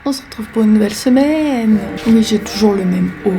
On se retrouve pour une nouvelle semaine. Oui, j'ai toujours le même haut.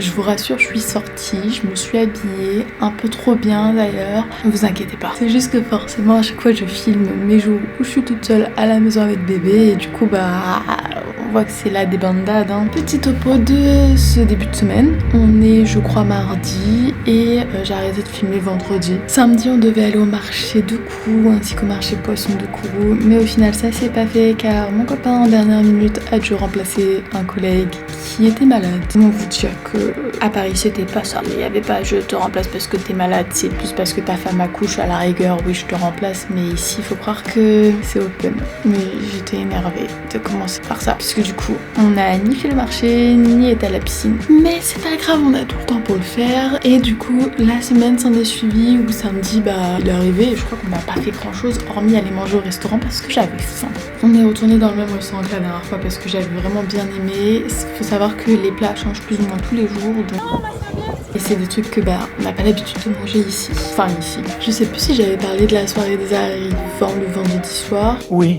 Je vous rassure, je suis sortie, je me suis habillée un peu trop bien d'ailleurs. Ne vous inquiétez pas. C'est juste que forcément à chaque fois je filme mes jours où je suis toute seule à la maison avec bébé et du coup on voit que c'est la débandade. Petit topo de ce début de semaine. On est je crois mardi et j'ai arrêté de filmer vendredi. Samedi on devait aller au marché de Kourou ainsi qu'au marché poisson de Kourou, mais au final ça s'est pas fait car mon copain en dernière minute a dû remplacer un collègue qui était malade. On vous dire que à Paris c'était pas ça. Il y avait pas je te remplace parce que t'es malade, c'est plus parce que ta femme accouche à la rigueur, oui je te remplace, mais ici il faut croire que c'est open. Mais j'étais énervée de commencer par ça puisque du coup on n'a ni fait le marché ni été à la piscine. Mais c'est pas grave, on a tout le temps pour le faire et du coup la semaine s'en est suivie où samedi il est arrivé et je crois qu'on n'a pas fait grand chose hormis aller manger au restaurant parce que j'avais faim. On est retourné dans le même restaurant que la dernière fois parce que j'avais vraiment bien aimé. Il faut savoir que les plats changent plus ou moins tous les jours donc... Et c'est des trucs que on n'a pas l'habitude de manger ici. Enfin ici. Je sais plus si j'avais parlé de la soirée des arrivants le vendredi soir. Oui,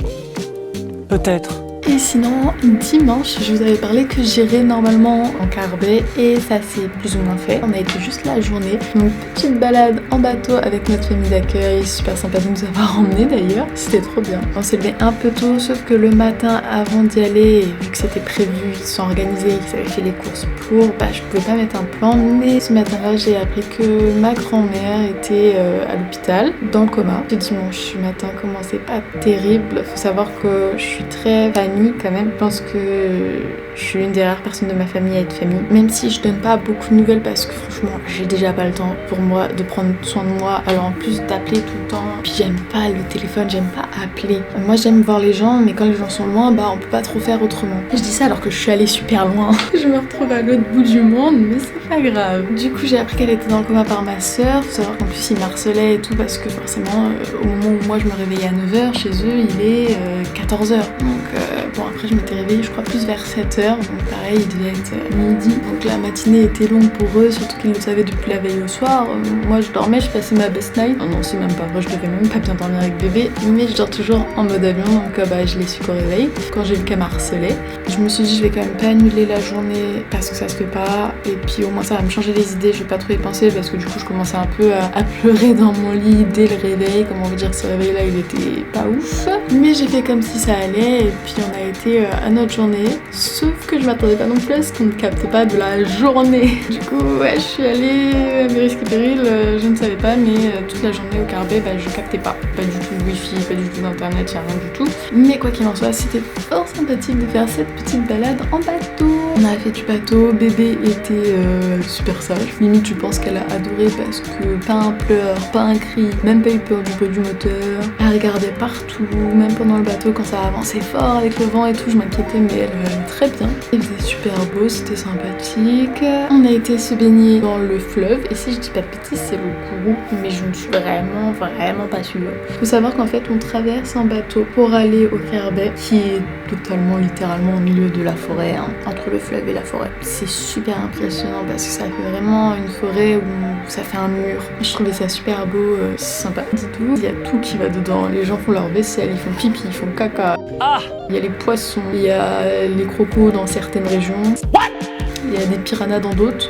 peut-être. Et sinon, dimanche, je vous avais parlé que j'irais normalement en Carbet et ça s'est plus ou moins fait. On a été juste la journée. Donc petite balade en bateau avec notre famille d'accueil, super sympa de nous avoir emmenés d'ailleurs. C'était trop bien. On s'est levé un peu tôt, sauf que le matin avant d'y aller, vu que c'était prévu, ils se sont organisés, qu'ils avaient fait les courses pour, je pouvais pas mettre un plan. Mais ce matin-là, j'ai appris que ma grand-mère était à l'hôpital, dans le coma. Ce dimanche matin commençait pas terrible. Faut savoir que je suis très famille quand même. Je pense que je suis une des rares personnes de ma famille à être famille. Même si je donne pas beaucoup de nouvelles parce que franchement j'ai déjà pas le temps pour moi de prendre soin de moi. Alors en plus d'appeler tout le temps. Puis j'aime pas le téléphone, j'aime pas appeler. Moi j'aime voir les gens mais quand les gens sont loin on peut pas trop faire autrement. Je dis ça alors que je suis allée super loin. Je me retrouve à l'autre bout du monde mais c'est pas grave. Du coup j'ai appris qu'elle était dans le coma par ma soeur. Faut savoir qu'en plus il m'harcelait et tout parce que forcément au moment où moi je me réveillais à 9h, chez eux il est 14h. Donc après je m'étais réveillée je crois plus vers 7h, donc pareil il devait être midi. Donc la matinée était longue pour eux, surtout qu'ils le savaient depuis la veille au soir. Moi je dormais, je passais ma best night. Non c'est même pas vrai, je devais même pas bien dormir avec bébé, mais je dors toujours en mode avion, donc je l'ai su qu'au réveil, quand j'ai vu qu'elle m'a harcelée. Je me suis dit je vais quand même pas annuler la journée parce que ça se fait pas, et puis au moins ça va me changer les idées, je vais pas trop y penser parce que du coup je commençais un peu à pleurer dans mon lit dès le réveil, comment on veut dire ce réveil là il était pas ouf. Mais j'ai fait comme si ça allait et puis on a été à notre journée, sauf que je m'attendais pas non plus à ce qu'on ne capte pas de la journée. Du coup je suis allée à mes risques et périls, je ne savais pas, mais toute la journée au Carbet je captais pas du tout de wifi, pas du tout d'internet, y'a rien du tout. Mais quoi qu'il en soit, c'était fort sympathique de faire cette petite balade en bateau. On a fait du bateau, bébé était super sage, limite je pense qu'elle a adoré parce que pas un pleur, pas un cri, même pas eu peur du bruit du moteur, elle regardait partout, même pendant le bateau quand ça avançait fort avec le vent et tout, je m'inquiétais mais elle allait très bien. Il faisait super beau, c'était sympathique. On a été se baigner dans le fleuve et si je dis pas de bêtises c'est le Kourou, mais je ne suis vraiment pas sûre. Faut savoir qu'en fait on traverse un bateau pour aller au Carbet qui est totalement littéralement au milieu de la forêt, entre le fleuve et la forêt. C'est super impressionnant parce que ça fait vraiment une forêt où ça fait un mur. Je trouvais ça super beau, c'est sympa. Dites-vous, il y a tout qui va dedans. Les gens font leur vaisselle, ils font pipi, ils font caca. Il y a les poissons, il y a les crocos dans certaines régions. Il y a des piranhas dans d'autres.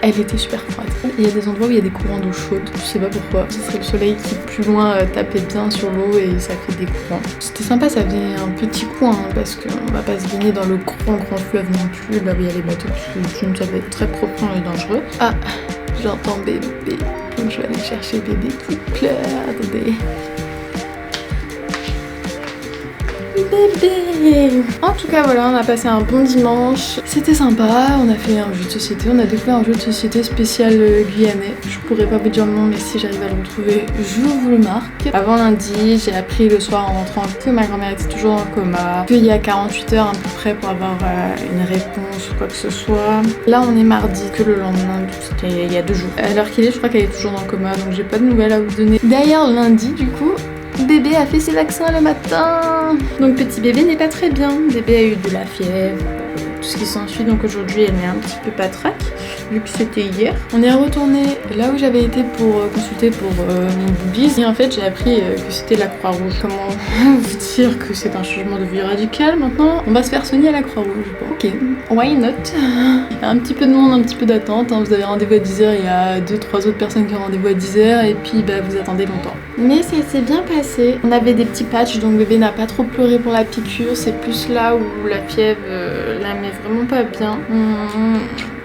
Elle était super froide. Il y a des endroits où il y a des courants d'eau chaude. Je sais pas pourquoi. Ce serait le soleil qui plus loin tapait bien sur l'eau et ça fait des courants. C'était sympa, ça faisait un petit coin parce qu'on va pas se baigner dans le grand fleuve non plus. Là où il y a les bateaux, sinon ça va être très profond et dangereux. J'entends bébé. Donc je vais aller chercher bébé qui pleure. Attendez. Bébé. En tout cas voilà, on a passé un bon dimanche, c'était sympa, on a fait un jeu de société, on a découvert un jeu de société spécial guyanais. Je pourrais pas vous dire le nom mais si j'arrive à le retrouver, je vous le marque. Avant lundi, j'ai appris le soir en rentrant que ma grand-mère était toujours en coma, qu'il y a 48 heures à peu près pour avoir une réponse ou quoi que ce soit. Là on est mardi, que le lendemain, c'était il y a 2 jours. À l'heure qu'il est, je crois qu'elle est toujours dans le coma, donc j'ai pas de nouvelles à vous donner. D'ailleurs lundi du coup, bébé a fait ses vaccins le matin. Donc petit bébé n'est pas très bien. Bébé a eu de la fièvre, ce qui s'ensuit. Donc aujourd'hui elle est un petit peu patraque vu que c'était hier. On est retourné là où j'avais été pour consulter pour mon boobies et en fait j'ai appris que c'était la Croix-Rouge. Comment vous dire que c'est un changement de vie radical maintenant? On va se faire soigner à la Croix-Rouge. Bon, ok, why not? Il y a un petit peu de monde, un petit peu d'attente, hein. Vous avez rendez-vous à 10h, il y a 2-3 autres personnes qui ont rendez-vous à 10h et puis bah, vous attendez longtemps. Mais ça s'est bien passé. On avait des petits patchs donc bébé n'a pas trop pleuré pour la piqûre. C'est plus là où la fièvre la met vraiment pas bien.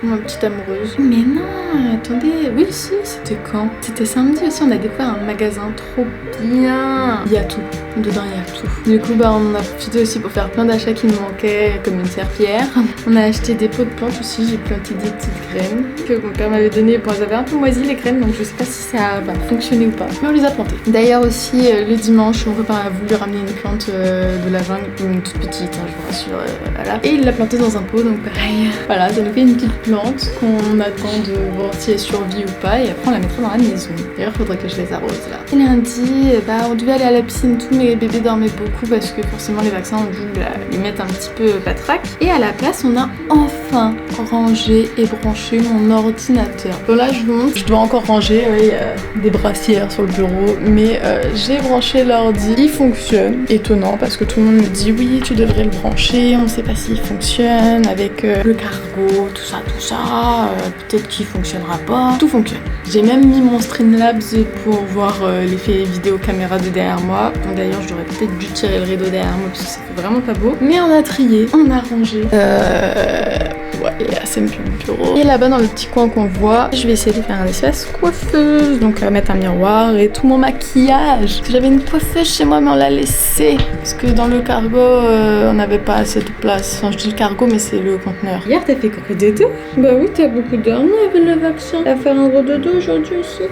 Ma petite amoureuse. Mais non, attendez, oui si, c'était quand? C'était samedi aussi, on a découvert un magasin trop bien. Il y a tout, dedans il y a tout. Du coup bah on en a profité aussi pour faire plein d'achats qui nous manquaient, comme une serpillière. On a acheté des pots de plantes aussi, j'ai planté des petites graines que mon père m'avait donné. Bon elles avaient un peu moisi les graines donc je sais pas si ça va fonctionner ou pas. Mais on les a plantées. D'ailleurs aussi le dimanche mon copain a voulu ramener une plante de la jungle, une toute petite hein, je vous rassure, voilà. Et il l'a plantée dans un pot donc pareil. Voilà, ça nous fait une petite plante qu'on attend de voir si elle survit ou pas et après on la mettra dans la maison. D'ailleurs faudrait que je les arrose là. Et lundi, bah on devait aller à la piscine tout mais bébé dormait beaucoup parce que forcément les vaccins ont dû lui mettre un petit peu patraque. Et à la place on a enfin rangé et branché mon ordinateur. Bon là je vous montre, je dois encore ranger, oui, il y a des brassières sur le bureau mais j'ai branché l'ordi, il fonctionne. Étonnant parce que tout le monde me dit oui tu devrais le brancher, on sait pas s'il fonctionne avec le cargo, tout ça, peut-être qu'il fonctionnera pas. Tout fonctionne. J'ai même mis mon Streamlabs pour voir l'effet vidéo caméra de derrière moi. Bon, d'ailleurs, j'aurais peut-être dû tirer le rideau derrière moi parce que ça fait vraiment pas beau. Mais on a trié, on a rangé. Ouais, il y a assez bien le bureau. Et là-bas, dans le petit coin qu'on voit, je vais essayer de faire un espace coiffeuse. Donc, mettre un miroir et tout mon maquillage. Parce que j'avais une coiffeuse chez moi, mais on l'a laissée. Parce que dans le cargo, on n'avait pas assez de place. Enfin, je dis le cargo, mais c'est le conteneur. Hier, t'as fait quoi dodo? Bah oui, t'as beaucoup dormi avec le vaccin. T'as fait un gros dodo aujourd'hui aussi.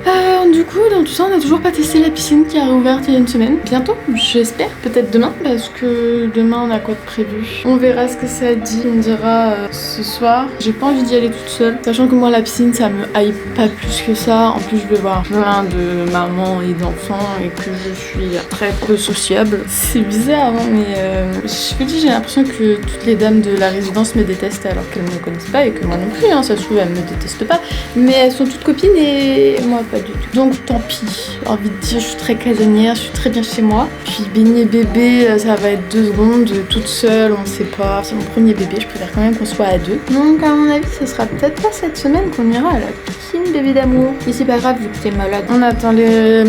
Du coup, dans tout ça, on n'a toujours pas testé la piscine qui a réouvert il y a une semaine. Bientôt, j'espère. Peut-être demain, parce que demain, on a quoi de prévu? On verra ce que ça dit. On dira ce soir. J'ai pas envie d'y aller toute seule. Sachant que moi, la piscine, ça me hype pas plus que ça. En plus, je vais voir plein de mamans et d'enfants et que je suis très peu sociable. C'est bizarre, hein, mais je vous dis, j'ai l'impression que toutes les dames de la résidence me détestent alors qu'elles me connaissent pas et que moi non plus, hein, ça se trouve elles me détestent pas, mais elles sont toutes copines et moi pas du tout. Donc tant pis, j'ai envie de dire, je suis très casanière, je suis très bien chez moi. Puis baigner bébé, ça va être 2 secondes, toute seule, on sait pas. C'est mon premier bébé, je préfère quand même qu'on soit à 2. Donc à mon avis, ce sera peut-être pas cette semaine qu'on ira à la piscine bébé d'amour. Et c'est pas grave vu que t'es malade. On attend les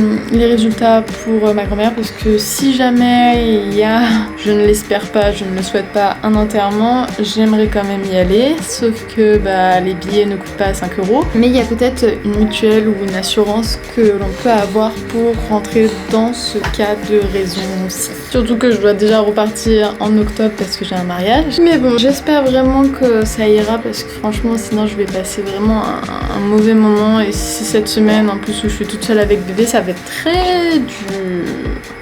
résultats pour ma grand-mère parce que si jamais il y a, je ne l'espère pas, je ne le souhaite pas, un enterrement, j'aimerais quand même y aller. Sauf que bah, les billets ne coûtent pas 5 €. Mais il y a peut-être une mutuelle ou une assurance que l'on peut avoir pour rentrer dans ce cas de raison aussi. Surtout que je dois déjà repartir en octobre parce que j'ai un mariage. Mais bon, j'espère vraiment que ça ira parce que franchement, sinon je vais passer vraiment un mauvais moment. Et si cette semaine, en plus où je suis toute seule avec bébé, ça va être très dur.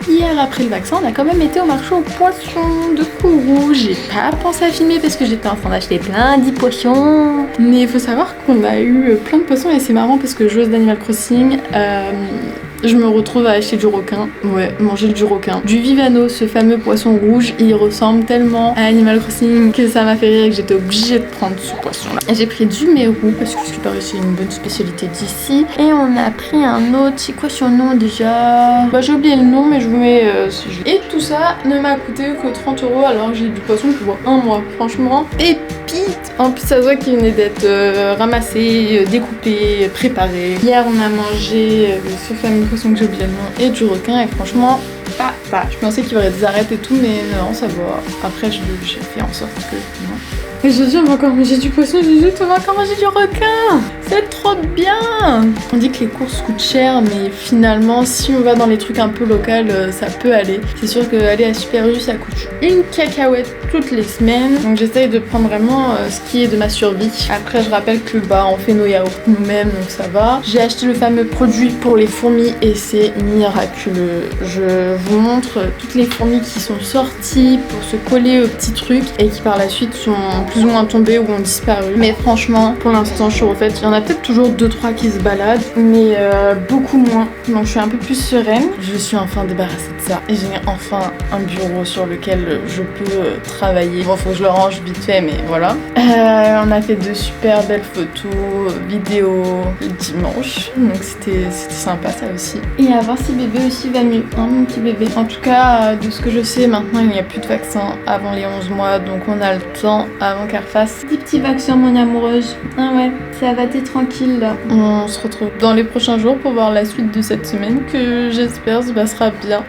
Hier, après le vaccin, on a quand même été au marché aux poissons de Kourou. J'ai pas pensé à filmer parce que j'étais en train d'acheter plein de poissons. Mais il faut savoir qu'on a eu plein de poissons et c'est marrant parce que joueuse d'Animal Crossing, je me retrouve à acheter du requin. Ouais, manger du requin. Du Vivano, ce fameux poisson rouge, il ressemble tellement à Animal Crossing que ça m'a fait rire et que j'étais obligée de prendre ce poisson-là. J'ai pris du mérou parce que c'est pareil, c'est une bonne spécialité d'ici. Et on a pris un autre, c'est quoi son nom déjà? Bah j'ai oublié le nom mais je vous mets si je... Et tout ça ne m'a coûté que 30 € alors j'ai du poisson pour 1 mois. Franchement, pépite! En plus ça se voit qu'il venait d'être ramassé, découpé, préparé. Hier on a mangé ce fameux poisson que j'ai oublié le nom et du requin et franchement je pensais qu'il y aurait des arêtes et tout mais non ça va. Après j'ai fait en sorte que non. Et je dis on va encore manger du poisson, je dis on va encore manger du requin. C'est trop bien. On dit que les courses coûtent cher mais finalement si on va dans les trucs un peu locaux ça peut aller. C'est sûr qu'aller à Super U ça coûte une cacahuète toutes les semaines. Donc j'essaye de prendre vraiment ce qui est de ma survie. Après je rappelle que on fait nos yaourts nous-mêmes donc ça va. J'ai acheté le fameux produit pour les fourmis et c'est miraculeux. Je vous montre toutes les fourmis qui sont sorties pour se coller aux petits trucs et qui par la suite sont plus ou moins tombées ou ont disparu. Mais franchement pour l'instant je suis refaite. Il y en a peut-être toujours 2-3 qui se baladent mais beaucoup moins. Donc je suis un peu plus sereine. Je suis enfin débarrassée de ça et j'ai enfin un bureau sur lequel je peux travailler. Bon, faut que je le range vite fait, mais voilà. On a fait de super belles photos, vidéos le dimanche, donc c'était sympa ça aussi. Et à voir si bébé aussi va mieux, hein, mon petit bébé. En tout cas, de ce que je sais, maintenant il n'y a plus de vaccin avant les 11 mois, donc on a le temps avant qu'elle fasse des petits vaccins, mon amoureuse. Ah ouais, ça va, t'es tranquille là. On se retrouve dans les prochains jours pour voir la suite de cette semaine que j'espère se passera bien.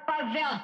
Favela.